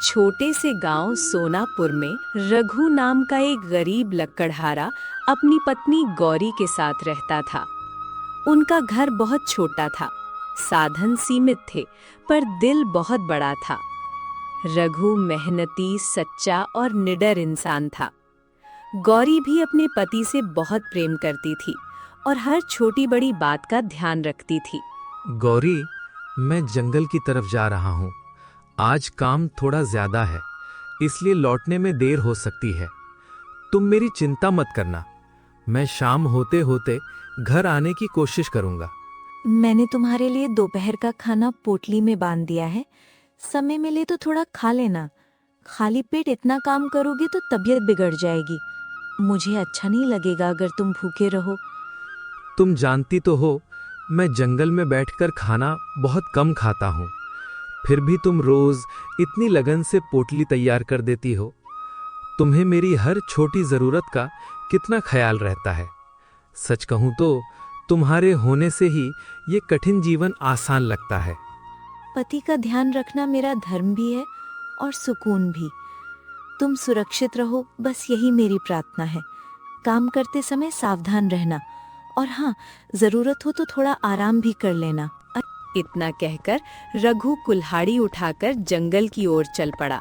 छोटे से गांव सोनापुर में रघु नाम का एक गरीब लकड़हारा अपनी पत्नी गौरी के साथ रहता था। उनका घर बहुत छोटा था, साधन सीमित थे, पर दिल बहुत बड़ा था। रघु मेहनती, सच्चा और निडर इंसान था। गौरी भी अपने पति से बहुत प्रेम करती थी और हर छोटी बड़ी बात का ध्यान रखती थी। गौरी, मैं जंगल की तरफ जा रहा हूँ। आज काम थोड़ा ज्यादा है, इसलिए लौटने में देर हो सकती है। तुम मेरी चिंता मत करना, मैं शाम होते होते घर आने की कोशिश करूंगा। मैंने तुम्हारे लिए दोपहर का खाना पोटली में बांध दिया है, समय मिले तो थोड़ा खा लेना। खाली पेट इतना काम करोगी तो तबीयत बिगड़ जाएगी। मुझे अच्छा नहीं लगेगा अगर तुम भूखे रहो। तुम जानती तो हो, मैं जंगल में बैठकर खाना बहुत कम खाता हूँ, फिर भी तुम रोज इतनी लगन से पोटली तैयार कर देती हो। तुम्हें मेरी हर छोटी जरूरत का कितना ख्याल रहता है। सच कहूं तो तुम्हारे होने से ही ये कठिन जीवन आसान लगता है। पति का ध्यान रखना मेरा धर्म भी है और सुकून भी। तुम सुरक्षित रहो, बस यही मेरी प्रार्थना है। काम करते समय सावधान रहना, और हाँ, जरूरत हो तो थोड़ा आराम भी कर लेना। इतना कहकर रघु कुल्हाड़ी उठाकर जंगल की ओर चल पड़ा।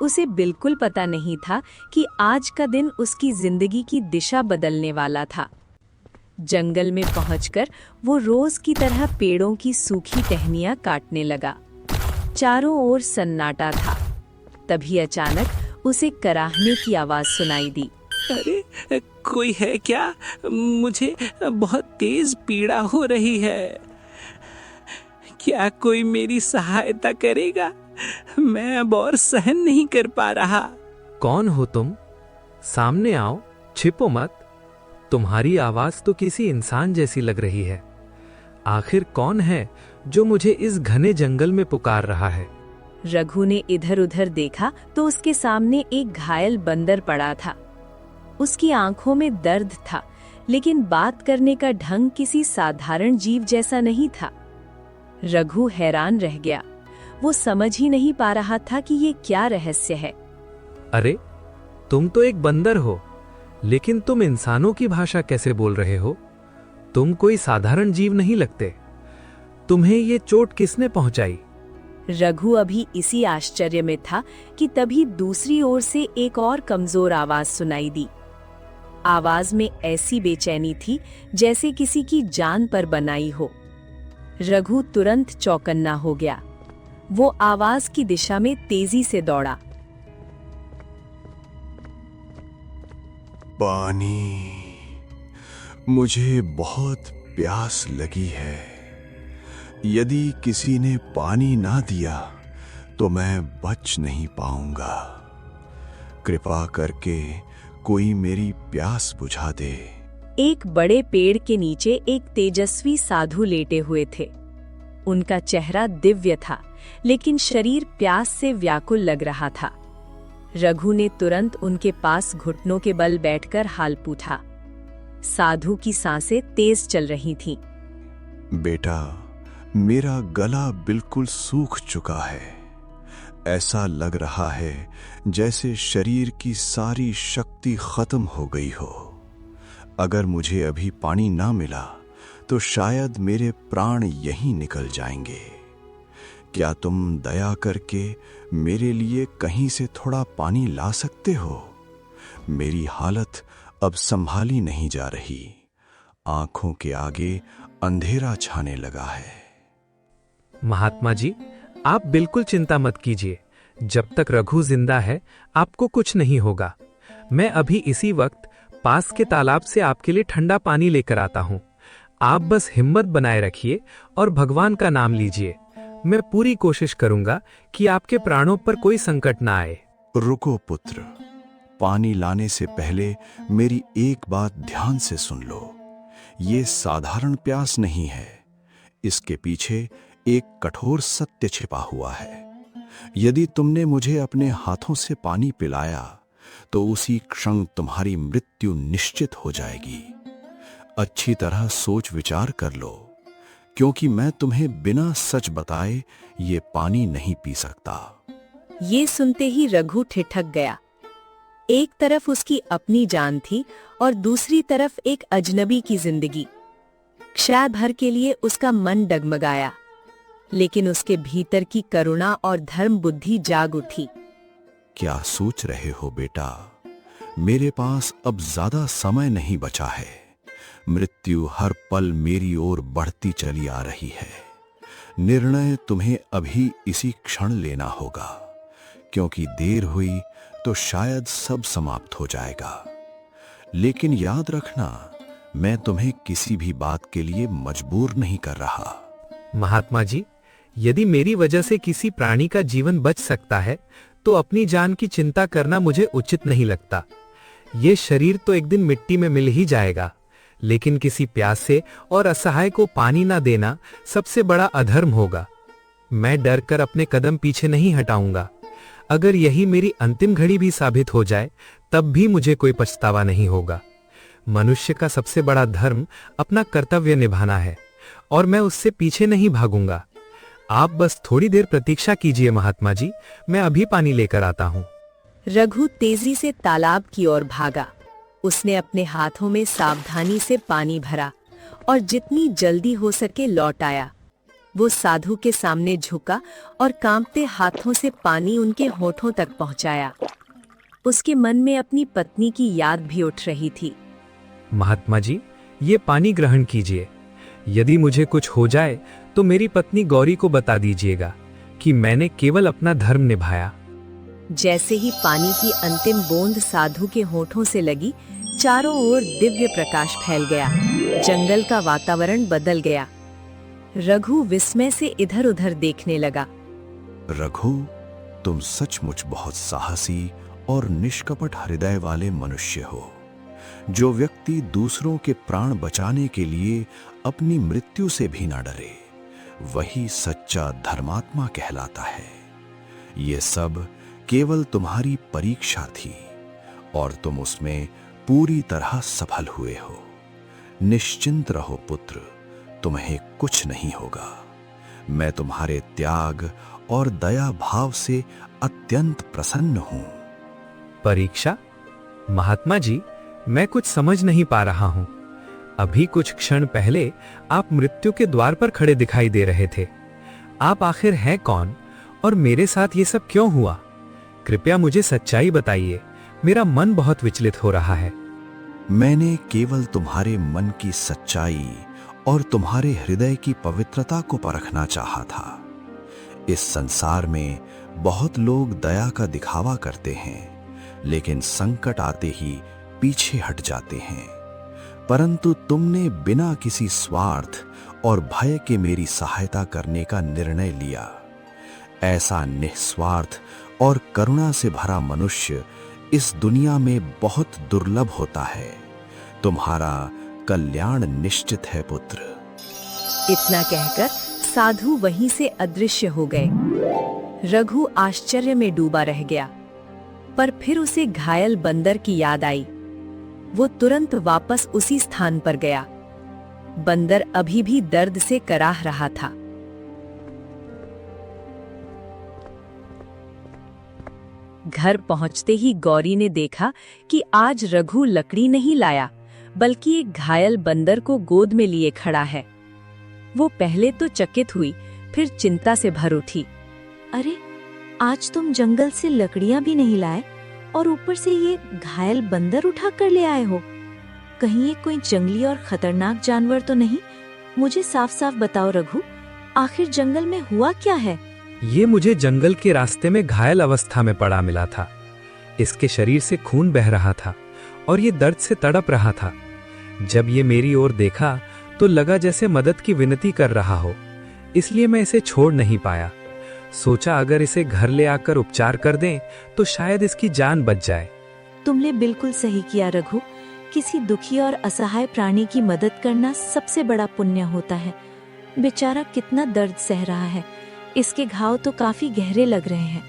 उसे बिल्कुल पता नहीं था कि आज का दिन उसकी जिंदगी की दिशा बदलने वाला था। जंगल में पहुंचकर वो रोज की तरह पेड़ों की सूखी टहनियां काटने लगा। चारों ओर सन्नाटा था। तभी अचानक उसे कराहने की आवाज सुनाई दी। अरे, कोई है क्या? मुझे बहुत तेज पीड़ा हो रही है। क्या कोई मेरी सहायता करेगा? मैं अब और सहन नहीं कर पा रहा। कौन हो तुम? सामने आओ, छिपो मत। तुम्हारी आवाज तो किसी इंसान जैसी लग रही है। आखिर कौन है जो मुझे इस घने जंगल में पुकार रहा है? रघु ने इधर उधर देखा तो उसके सामने एक घायल बंदर पड़ा था। उसकी आंखों में दर्द था, लेकिन बात करने का ढंग किसी साधारण जीव जैसा नहीं था। रघु हैरान रह गया। वो समझ ही नहीं पा रहा था कि ये क्या रहस्य है। अरे, तुम तो एक बंदर हो, लेकिन तुम इंसानों की भाषा कैसे बोल रहे हो? तुम कोई साधारण जीव नहीं लगते। तुम्हें ये चोट किसने पहुंचाई? रघु अभी इसी आश्चर्य में था कि तभी दूसरी ओर से एक और कमजोर आवाज सुनाई दी। आवाज में ऐसी बेचैनी थी जैसे किसी की जान पर बनाई हो। रघु तुरंत चौकन्ना हो गया। वो आवाज की दिशा में तेजी से दौड़ा। पानी, मुझे बहुत प्यास लगी है। यदि किसी ने पानी ना दिया तो मैं बच नहीं पाऊंगा। कृपा करके कोई मेरी प्यास बुझा दे। एक बड़े पेड़ के नीचे एक तेजस्वी साधु लेटे हुए थे। उनका चेहरा दिव्य था, लेकिन शरीर प्यास से व्याकुल लग रहा था। रघु ने तुरंत उनके पास घुटनों के बल बैठकर हाल पूछा। साधु की सांसें तेज चल रही थीं। बेटा, मेरा गला बिल्कुल सूख चुका है। ऐसा लग रहा है जैसे शरीर की सारी शक्ति खत्म हो गई हो। अगर मुझे अभी पानी ना मिला तो शायद मेरे प्राण यहीं निकल जाएंगे। क्या तुम दया करके मेरे लिए कहीं से थोड़ा पानी ला सकते हो? मेरी हालत अब संभाली नहीं जा रही। आंखों के आगे अंधेरा छाने लगा है। महात्मा जी, आप बिल्कुल चिंता मत कीजिए। जब तक रघु जिंदा है, आपको कुछ नहीं होगा। मैं अभी इसी वक्त पास के तालाब से आपके लिए ठंडा पानी लेकर आता हूँ। आप बस हिम्मत बनाए रखिए और भगवान का नाम लीजिए। मैं पूरी कोशिश करूंगा कि आपके प्राणों पर कोई संकट ना आए। रुको पुत्र, पानी लाने से पहले मेरी एक बात ध्यान से सुन लो। ये साधारण प्यास नहीं है, इसके पीछे एक कठोर सत्य छिपा हुआ है। यदि तुमने मुझे अपने हाथों से पानी पिलाया तो उसी क्षण तुम्हारी मृत्यु निश्चित हो जाएगी। अच्छी तरह सोच विचार कर लो, क्योंकि मैं तुम्हें बिना सच बताए ये पानी नहीं पी सकता। ये सुनते ही रघु ठिठक गया। एक तरफ उसकी अपनी जान थी और दूसरी तरफ एक अजनबी की जिंदगी। क्षण भर के लिए उसका मन डगमगाया, लेकिन उसके भीतर की करुणा और धर्म बुद्धि जाग उठी। क्या सोच रहे हो बेटा? मेरे पास अब ज्यादा समय नहीं बचा है। मृत्यु हर पल मेरी ओर बढ़ती चली आ रही है। निर्णय तुम्हें अभी इसी क्षण लेना होगा, क्योंकि देर हुई तो शायद सब समाप्त हो जाएगा। लेकिन याद रखना, मैं तुम्हें किसी भी बात के लिए मजबूर नहीं कर रहा। महात्मा जी, यदि मेरी वजह से किसी प्राणी का जीवन बच सकता है तो अपनी जान की चिंता करना मुझे उचित नहीं लगता। ये शरीर तो एक दिन मिट्टी में मिल ही जाएगा, लेकिन किसी प्यासे और असहाय को पानी ना देना सबसे बड़ा अधर्म होगा। मैं डर कर अपने कदम पीछे नहीं हटाऊंगा। अगर यही मेरी अंतिम घड़ी भी साबित हो जाए तब भी मुझे कोई पछतावा नहीं होगा। मनुष्य का सबसे बड़ा धर्म अपना कर्तव्य निभाना है और मैं उससे पीछे नहीं भागूंगा। आप बस थोड़ी देर प्रतीक्षा कीजिए महात्मा जी, मैं अभी पानी लेकर आता हूँ। रघु तेजी से तालाब की ओर भागा। उसने अपने हाथों में सावधानी से पानी भरा और जितनी जल्दी हो सके लौट आया। वो साधु के सामने झुका और कांपते हाथों से पानी उनके होठों तक पहुंचाया। उसके मन में अपनी पत्नी की याद भी उठ रही थी। महात्मा जी, ये पानी ग्रहण कीजिए। यदि मुझे कुछ हो जाए तो मेरी पत्नी गौरी को बता दीजिएगा कि मैंने केवल अपना धर्म निभाया। जैसे ही पानी की अंतिम बूंद साधु के होठों से लगी, चारों ओर दिव्य प्रकाश फैल गया। जंगल का वातावरण बदल गया। रघु विस्मय से इधर-उधर देखने लगा। रघु, तुम सचमुच बहुत साहसी और निष्कपट हृदय वाले मनुष्य हो। जो व्यक्ति दूसरों के प्राण बचाने के लिए अपनी मृत्यु से भी न डरे, वही सच्चा धर्मात्मा कहलाता है। ये सब केवल तुम्हारी परीक्षा थी और तुम उसमें पूरी तरह सफल हुए हो। निश्चिंत रहो पुत्र, तुम्हें कुछ नहीं होगा। मैं तुम्हारे त्याग और दया भाव से अत्यंत प्रसन्न हूं। परीक्षा? महात्मा जी, मैं कुछ समझ नहीं पा रहा हूं। अभी कुछ क्षण पहले आप मृत्यु के द्वार पर खड़े दिखाई दे रहे थे। आप आखिर हैं कौन और मेरे साथ ये सब क्यों हुआ? कृपया मुझे सच्चाई बताइए, मेरा मन बहुत विचलित हो रहा है। मैंने केवल तुम्हारे मन की सच्चाई और तुम्हारे हृदय की पवित्रता को परखना चाहा था। इस संसार में बहुत लोग दया का दिखावा करते हैं, लेकिन संकट आते ही पीछे हट जाते हैं। परंतु तुमने बिना किसी स्वार्थ और भय के मेरी सहायता करने का निर्णय लिया। ऐसा निस्वार्थ और करुणा से भरा मनुष्य इस दुनिया में बहुत दुर्लभ होता है। तुम्हारा कल्याण निश्चित है पुत्र। इतना कहकर साधु वहीं से अदृश्य हो गए। रघु आश्चर्य में डूबा रह गया, पर फिर उसे घायल बंदर की याद आई। वो तुरंत वापस उसी स्थान पर गया। बंदर अभी भी दर्द से कराह रहा था। घर पहुंचते ही गौरी ने देखा कि आज रघु लकड़ी नहीं लाया, बल्कि एक घायल बंदर को गोद में लिए खड़ा है। वो पहले तो चकित हुई, फिर चिंता से भर उठी। अरे, आज तुम जंगल से लकड़ियां भी नहीं लाए और ऊपर से ये घायल बंदर उठा कर ले आए हो। कहीं ये कोई जंगली और खतरनाक जानवर तो नहीं? मुझे साफ साफ बताओ रघु, आखिर जंगल में हुआ क्या है? ये मुझे जंगल के रास्ते में घायल अवस्था में पड़ा मिला था। इसके शरीर से खून बह रहा था और ये दर्द से तड़प रहा था। जब ये मेरी ओर देखा तो लगा जैसे मदद की विनती कर रहा हो, इसलिए मैं इसे छोड़ नहीं पाया। सोचा अगर इसे घर ले आकर उपचार कर दें तो शायद इसकी जान बच जाए। तुमने बिल्कुल सही किया रघु। किसी दुखी और असहाय प्राणी की मदद करना सबसे बड़ा पुण्य होता है। बेचारा कितना दर्द सह रहा है। इसके घाव तो काफी गहरे लग रहे हैं।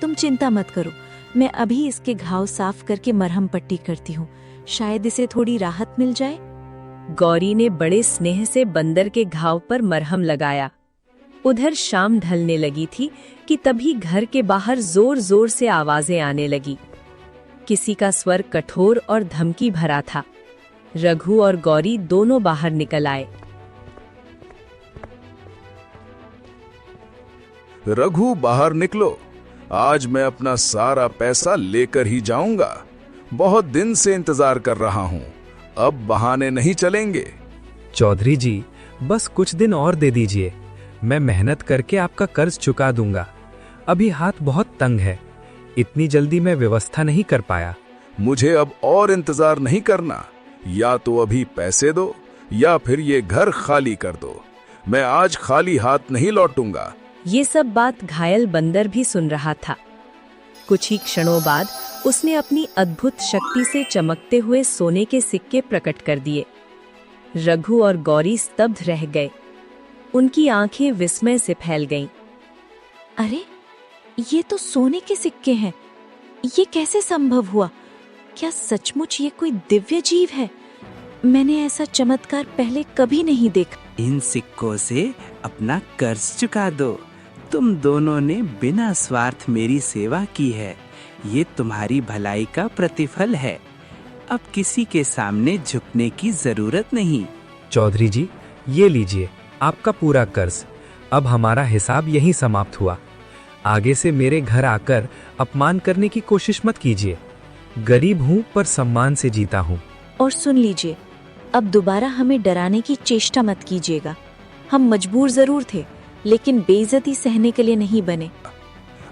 तुम चिंता मत करो, मैं अभी इसके घाव साफ करके मरहम पट्टी करती हूँ। शायद इसे थोड़ी राहत मिल जाए। गौरी ने बड़े स्नेह से बंदर के घाव पर मरहम लगाया। उधर शाम ढलने लगी थी कि तभी घर के बाहर जोर जोर से आवाजें आने लगी। किसी का स्वर कठोर और धमकी भरा था। रघु और गौरी दोनों बाहर निकल आए। रघु, बाहर निकलो। आज मैं अपना सारा पैसा लेकर ही जाऊंगा। बहुत दिन से इंतजार कर रहा हूं। अब बहाने नहीं चलेंगे। चौधरी जी, बस कुछ दिन और दे दीजिए। मैं मेहनत करके आपका कर्ज चुका दूंगा। अभी हाथ बहुत तंग है, इतनी जल्दी मैं व्यवस्था नहीं कर पाया। मुझे अब और इंतजार नहीं करना। या तो अभी पैसे दो या फिर ये घर खाली कर दो। मैं आज खाली हाथ नहीं लौटूंगा। ये सब बात घायल बंदर भी सुन रहा था। कुछ ही क्षणों बाद उसने अपनी अद्भुत शक्ति से चमकते हुए सोने के सिक्के प्रकट कर दिए। रघु और गौरी स्तब्ध रह गए। उनकी आंखें विस्मय से फैल गईं। अरे, ये तो सोने के सिक्के हैं। ये कैसे संभव हुआ? क्या सचमुच ये कोई दिव्य जीव है? मैंने ऐसा चमत्कार पहले कभी नहीं देखा। इन सिक्कों से अपना कर्ज चुका दो। तुम दोनों ने बिना स्वार्थ मेरी सेवा की है। ये तुम्हारी भलाई का प्रतिफल है। अब किसी के सामने झुकने की जरूरत नहीं। चौधरी जी, ये लीजिए आपका पूरा कर्ज। अब हमारा हिसाब यहीं समाप्त हुआ। आगे से मेरे घर आकर अपमान करने की कोशिश मत कीजिए। गरीब हूँ पर सम्मान से जीता हूँ। और सुन लीजिए, अब दोबारा हमें डराने की चेष्टा मत कीजिएगा। हम मजबूर जरूर थे, लेकिन बेइज्जती सहने के लिए नहीं बने।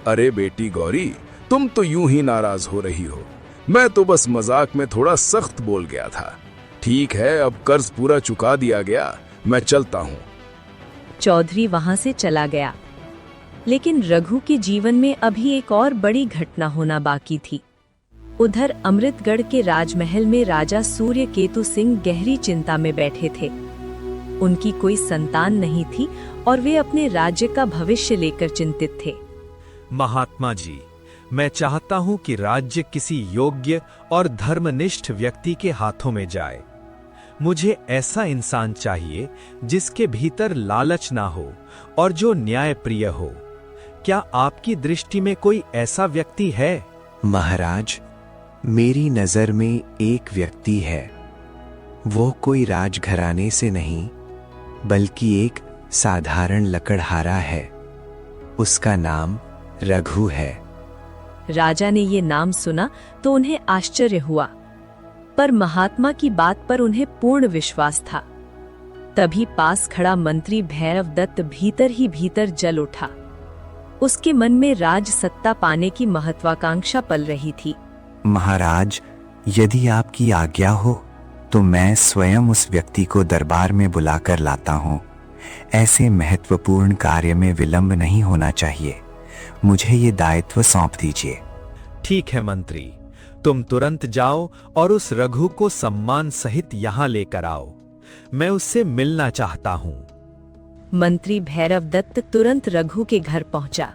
अरे बेटी गौरी, तुम तो यूं ही नाराज हो रही हो। मैं तो बस मजाक में थोड़ा सख्त बोल गया था। ठीक है, अब कर्ज पूरा चुका दिया गया। मैं चलता हूँ। चौधरी वहां से चला गया। लेकिन रघु के जीवन में अभी एक और बड़ी घटना होना बाकी थी। उधर अमृतगढ़ के राजमहल में राजा सूर्यकेतु सिंह गहरी चिंता में बैठे थे। उनकी कोई संतान नहीं थी और वे अपने राज्य का भविष्य लेकर चिंतित थे। महात्मा जी, मैं चाहता हूं कि राज्य किसी योग्य और धर्मनिष्ठ व्यक्ति के हाथों में जाए। मुझे ऐसा इंसान चाहिए जिसके भीतर लालच ना हो और जो न्यायप्रिय हो। क्या आपकी दृष्टि में कोई ऐसा व्यक्ति है? महाराज, मेरी नजर में एक व्यक्ति है। वो कोई राजघराने से नहीं, बल्कि एक साधारण लकड़हारा है। उसका नाम रघु है। राजा ने ये नाम सुना तो उन्हें आश्चर्य हुआ, पर महात्मा की बात पर उन्हें पूर्ण विश्वास था। तभी पास खड़ा मंत्री भैरव दत्त भीतर ही भीतर जल उठा। उसके मन में राज सत्ता पाने की महत्वाकांक्षा पल रही थी। महाराज, यदि आपकी आज्ञा हो तो मैं स्वयं उस व्यक्ति को दरबार में बुलाकर लाता हूँ। ऐसे महत्वपूर्ण कार्य में विलंब नहीं होना चाहिए। मुझे ये दायित्व सौंप दीजिए। ठीक है मंत्री, तुम तुरंत जाओ और उस रघु को सम्मान सहित यहाँ लेकर आओ। मैं उससे मिलना चाहता हूँ। मंत्री भैरव दत्त तुरंत रघु के घर पहुंचा।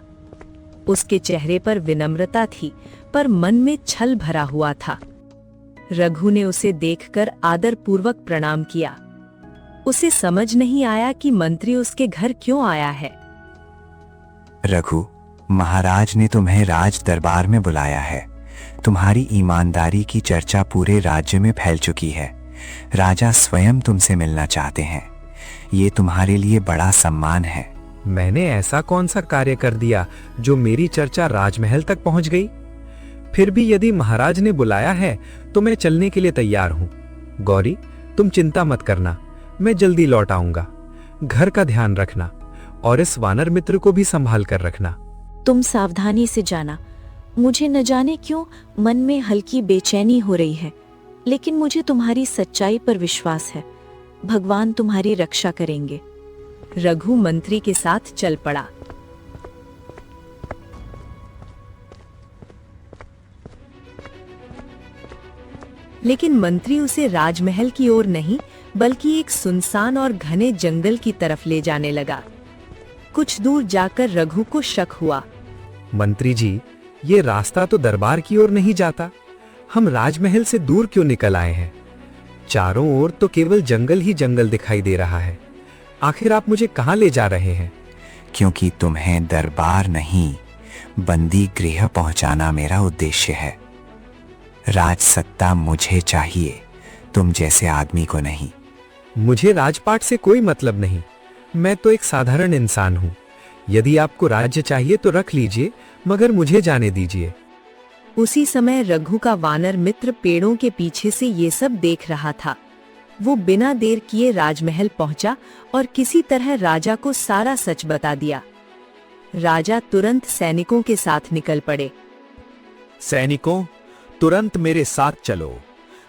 उसके चेहरे पर विनम्रता थी, पर मन में छल भरा हुआ था। रघु ने उसे देखकर आदरपूर्वक प्रणाम किया। उसे समझ नहीं आया कि मंत्री उसके घर क्यों आया है। रघु, महाराज ने तुम्हें राज दरबार में बुलाया है। तुम्हारी ईमानदारी की चर्चा पूरे राज्य में फैल चुकी है। राजा स्वयं तुमसे मिलना चाहते हैं। ये तुम्हारे लिए बड़ा सम्मान है। मैंने ऐसा कौन सा कार्य कर दिया जो मेरी चर्चा राजमहल तक पहुंच गई? फिर भी यदि महाराज ने बुलाया है तो मैं चलने के लिए तैयार हूं। गौरी, तुम चिंता मत करना, मैं जल्दी लौट आऊंगा। घर का ध्यान रखना और इस वानर मित्र को भी संभाल कर रखना। तुम सावधानी से जाना। मुझे न जाने क्यों मन में हल्की बेचैनी हो रही है, लेकिन मुझे तुम्हारी सच्चाई पर विश्वास है। भगवान तुम्हारी रक्षा करेंगे। रघु मंत्री के साथ चल पड़ा। लेकिन मंत्री उसे राजमहल की ओर नहीं, बल्कि एक सुनसान और घने जंगल की तरफ ले जाने लगा। कुछ दूर जाकर रघु को शक हुआ। मंत्री जी, ये रास्ता तो दरबार की ओर नहीं जाता। हम राजमहल से दूर क्यों निकल आए हैं? चारों ओर तो केवल जंगल ही जंगल दिखाई दे रहा है। आखिर आप मुझे कहाँ ले जा रहे हैं? क्योंकि तुम्हें दरबार नहीं, बंदी गृह पहुंचाना मेरा उद्देश्य है। राज सत्ता मुझे चाहिए, तुम जैसे आदमी को नहीं। मुझे राजपाट से कोई मतलब नहीं। मैं तो एक साधारण इंसान हूँ। यदि आपको राज्य चाहिए तो रख लीजिए, मगर मुझे जाने दीजिए। उसी समय रघु का वानर मित्र पेड़ों के पीछे से ये सब देख रहा था। वो बिना देर किए राजमहल पहुंचा और किसी तरह राजा को सारा सच बता दिया। राजा तुरंत सैनिकों के साथ निकल पड़े। सैनिकों, तुरंत मेरे साथ चलो।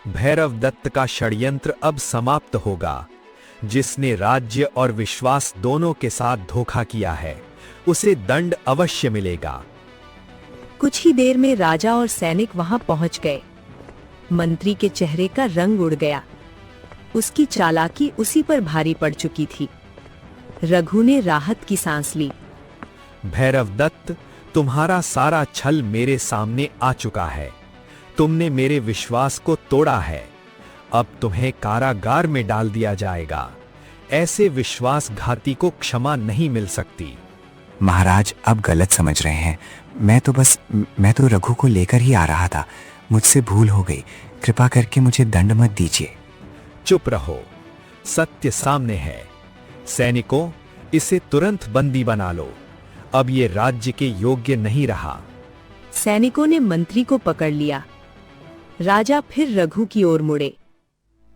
भैरव दत्त का षड्यंत्र अब समाप्त होगा। जिसने राज्य और विश्वास दोनों के साथ धोखा किया है, उसे दंड अवश्य मिलेगा। कुछ ही देर में राजा और सैनिक वहां पहुंच गए। मंत्री के चेहरे का रंग उड़ गया। उसकी चालाकी उसी पर भारी पड़ चुकी थी। रघु ने राहत की सांस ली। भैरव दत्त, तुम्हारा सारा छल मेरे सामने आ चुका है। तुमने मेरे विश्वास को तोड़ा है। अब तुम्हें कारागार में डाल दिया जाएगा। ऐसे विश्वासघाती को क्षमा नहीं मिल सकती। महाराज, अब गलत समझ रहे हैं। मैं तो रघु को लेकर ही आ रहा था। मुझसे भूल हो गई। कृपा करके मुझे दंड मत दीजिए। चुप रहो, सत्य सामने है। सैनिकों, इसे तुरंत बंदी बना लो। अब ये राज्य के योग्य नहीं रहा। सैनिकों ने मंत्री को पकड़ लिया। राजा फिर रघु की ओर मुड़े।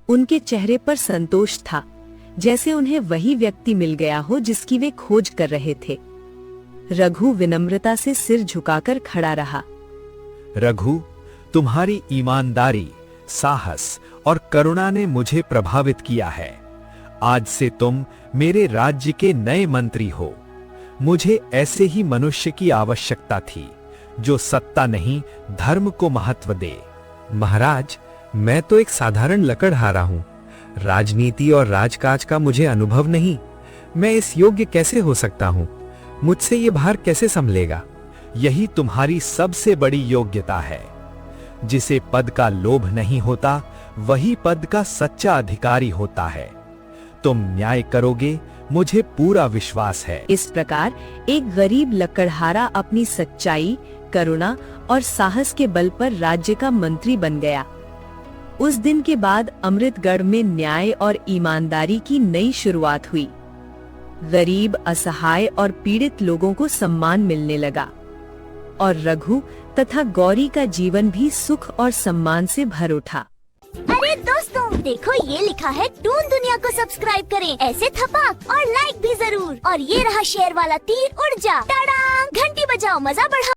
उनके चेहरे पर संतोष था, जैसे उन्हें वही व्यक्ति मिल गया हो जिसकी वे खोज कर रहे थे। रघु विनम्रता से सिर झुकाकर खड़ा रहा। रघु, तुम्हारी ईमानदारी, साहस और करुणा ने मुझे प्रभावित किया है। आज से तुम मेरे राज्य के नए मंत्री हो। मुझे ऐसे ही मनुष्य की आवश्यकता थी, जो सत्ता नहीं, धर्म को महत्व दे। महाराज, मैं तो एक साधारण लकड़हारा हूँ। राजनीति और राजकाज का मुझे अनुभव नहीं। मैं इस योग्य कैसे हो सकता हूँ? मुझसे ये भार कैसे संभलेगा? यही तुम्हारी सबसे बड़ी योग्यता है। जिसे पद का लोभ नहीं होता, वही पद का सच्चा अधिकारी होता है। तुम न्याय करोगे, मुझे पूरा विश्वास है। इस प्रकार एक गरीब लकड़हारा अपनी सच्चाई, करुणा और साहस के बल पर राज्य का मंत्री बन गया। उस दिन के बाद अमृतगढ़ में न्याय और ईमानदारी की नई शुरुआत हुई। गरीब, असहाय और पीड़ित लोगों को सम्मान मिलने लगा और रघु तथा गौरी का जीवन भी सुख और सम्मान से भर उठा। अरे दोस्तों, देखो ये लिखा है टून दुनिया को सब्सक्राइब करें, ऐसे थपक और लाइक भी जरूर। और ये रहा शेयर वाला तीर, उड़ जा, टाड़ा, घंटी बजाओ, मजा बढ़ाओ।